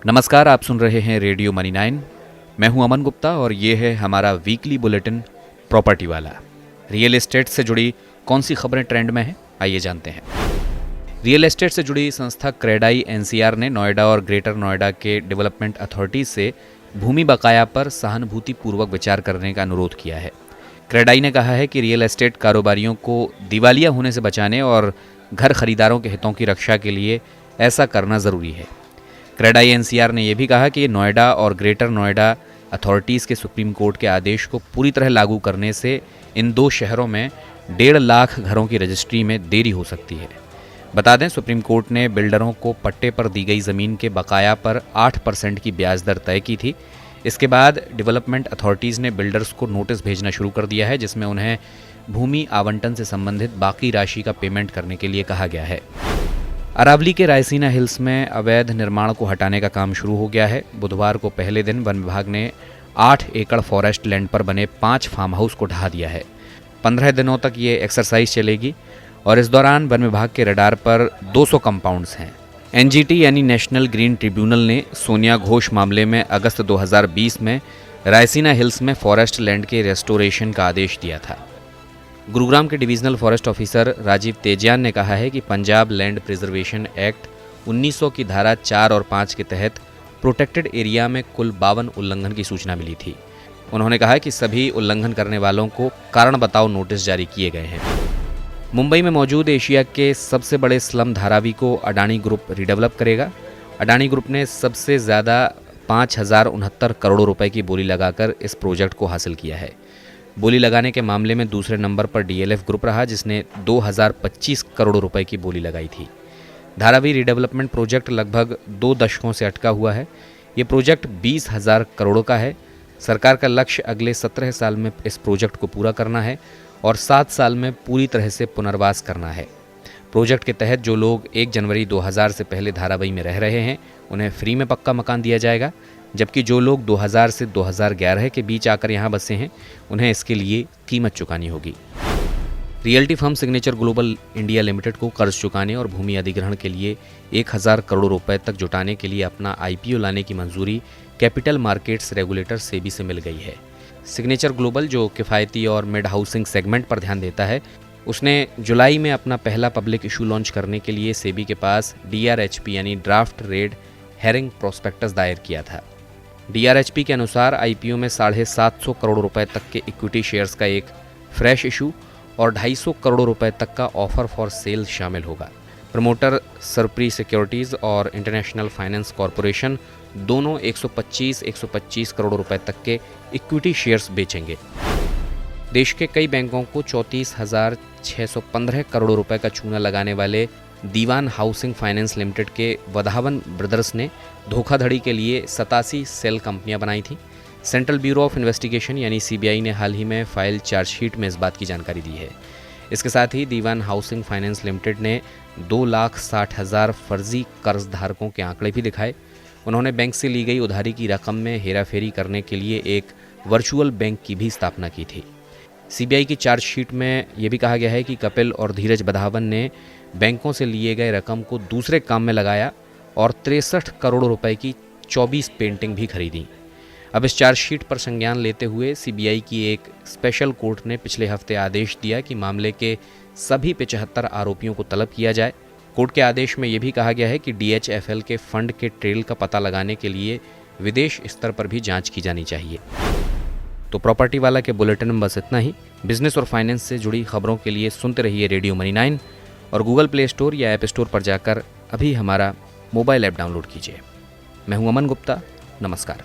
नमस्कार, आप सुन रहे हैं रेडियो मनी 9। मैं हूं अमन गुप्ता और ये है हमारा वीकली बुलेटिन प्रॉपर्टी वाला। रियल एस्टेट से जुड़ी कौन सी खबरें ट्रेंड में हैं, आइए जानते हैं। रियल एस्टेट से जुड़ी संस्था क्रेडाई एनसीआर ने नोएडा और ग्रेटर नोएडा के डेवलपमेंट अथॉरिटी से भूमि बकाया पर सहानुभूतिपूर्वक विचार करने का अनुरोध किया है। क्रेडाई ने कहा है कि रियल एस्टेट कारोबारियों को दिवालिया होने से बचाने और घर खरीदारों के हितों की रक्षा के लिए ऐसा करना ज़रूरी है। क्रेडाई एनसीआर ने यह भी कहा कि नोएडा और ग्रेटर नोएडा अथॉरिटीज़ के सुप्रीम कोर्ट के आदेश को पूरी तरह लागू करने से इन दो शहरों में 1.5 लाख घरों की रजिस्ट्री में देरी हो सकती है। बता दें, सुप्रीम कोर्ट ने बिल्डरों को पट्टे पर दी गई ज़मीन के बकाया पर 8% की ब्याज दर तय की थी। इसके बाद डेवलपमेंट अथॉरिटीज़ ने बिल्डर्स को नोटिस भेजना शुरू कर दिया है, जिसमें उन्हें भूमि आवंटन से संबंधित बाकी राशि का पेमेंट करने के लिए कहा गया है। अरावली के रायसीना हिल्स में अवैध निर्माण को हटाने का काम शुरू हो गया है। बुधवार को पहले दिन वन विभाग ने 8 एकड़ फॉरेस्ट लैंड पर बने 5 फार्म हाउस को ढहा दिया है। 15 दिनों तक ये एक्सरसाइज चलेगी और इस दौरान वन विभाग के रडार पर 200 कंपाउंड्स हैं। एनजीटी यानी नेशनल ग्रीन ट्रिब्यूनल ने सोनिया घोष मामले में अगस्त 2020 में रायसीना हिल्स में फॉरेस्ट लैंड के रेस्टोरेशन का आदेश दिया था। गुरुग्राम के डिवीजनल फॉरेस्ट ऑफिसर राजीव तेजियान ने कहा है कि पंजाब लैंड प्रिजर्वेशन एक्ट 1900 की धारा 4 और 5 के तहत प्रोटेक्टेड एरिया में कुल 52 उल्लंघन की सूचना मिली थी। उन्होंने कहा कि सभी उल्लंघन करने वालों को कारण बताओ नोटिस जारी किए गए हैं। मुंबई में मौजूद एशिया के सबसे बड़े स्लम धारावी को अडानी ग्रुप रिडेवलप करेगा। अडानी ग्रुप ने सबसे ज़्यादा 5,069 करोड़ रुपए की बोली लगाकर इस प्रोजेक्ट को हासिल किया है। बोली लगाने के मामले में दूसरे नंबर पर डीएलएफ ग्रुप रहा, जिसने 2025 करोड़ रुपए की बोली लगाई थी। धारावी रिडेवलपमेंट प्रोजेक्ट लगभग 2 दशकों से अटका हुआ है। ये प्रोजेक्ट 20,000 करोड़ का है। सरकार का लक्ष्य अगले 17 साल में इस प्रोजेक्ट को पूरा करना है और 7 साल में पूरी तरह से पुनर्वास करना है। प्रोजेक्ट के तहत जो लोग 1 जनवरी 2000 से पहले धारावी में रह रहे हैं, उन्हें फ्री में पक्का मकान दिया जाएगा, जबकि जो लोग 2000 से 2011 के बीच आकर यहाँ बसे हैं, उन्हें इसके लिए कीमत चुकानी होगी। Realty firm signature global India limited को कर्ज चुकाने और भूमि अधिग्रहण के लिए 1000 करोड़ रुपए तक जुटाने के लिए अपना आईपीओ लाने की मंजूरी कैपिटल मार्केट्स रेगुलेटर सेबी से मिल गई है। सिग्नेचर ग्लोबल, जो किफ़ायती और मिड हाउसिंग सेगमेंट पर ध्यान देता है, उसने जुलाई में अपना पहला पब्लिक इशू लॉन्च करने के लिए सेबी के पास DRHP यानी ड्राफ्ट रेड हेरिंग प्रोस्पेक्टस दायर किया था। DRHP के अनुसार आईपीओ में 750 करोड़ रुपए तक के इक्विटी शेयर्स का एक फ्रेश इशू और 250 करोड़ रुपए तक का ऑफर फॉर सेल शामिल होगा। प्रमोटर सरप्री सिक्योरिटीज़ और इंटरनेशनल फाइनेंस कॉरपोरेशन दोनों 125 करोड़ रुपए तक के इक्विटी शेयर्स बेचेंगे। देश के कई बैंकों को 34,615 करोड़ रुपए का चूना लगाने वाले दीवान हाउसिंग फाइनेंस लिमिटेड के वधावन ब्रदर्स ने धोखाधड़ी के लिए 87 सेल कंपनियां बनाई थीं। सेंट्रल ब्यूरो ऑफ इन्वेस्टिगेशन यानी सीबीआई ने हाल ही में फाइल चार्जशीट में इस बात की जानकारी दी है। इसके साथ ही दीवान हाउसिंग फाइनेंस लिमिटेड ने 2,60,000 फर्जी कर्जधारकों के आंकड़े भी दिखाए। उन्होंने बैंक से ली गई उधारी की रकम में हेराफेरी करने के लिए एक वर्चुअल बैंक की भी स्थापना की थी। सीबीआई की चार्जशीट में यह भी कहा गया है कि कपिल और धीरज बधावन ने बैंकों से लिए गए रकम को दूसरे काम में लगाया और 63 करोड़ रुपए की 24 पेंटिंग भी खरीदी। अब इस चार्जशीट पर संज्ञान लेते हुए सीबीआई की एक स्पेशल कोर्ट ने पिछले हफ्ते आदेश दिया कि मामले के सभी 75 आरोपियों को तलब किया जाए। कोर्ट के आदेश में यह भी कहा गया है कि DHFL के फंड के ट्रेल का पता लगाने के लिए विदेश स्तर पर भी जांच की जानी चाहिए। तो प्रॉपर्टी वाला के बुलेटिन में बस इतना ही। बिजनेस और फाइनेंस से जुड़ी खबरों के लिए सुनते रहिए रेडियो मनी 9 और गूगल प्ले स्टोर या ऐप स्टोर पर जाकर अभी हमारा मोबाइल ऐप डाउनलोड कीजिए। मैं हूं अमन गुप्ता, नमस्कार।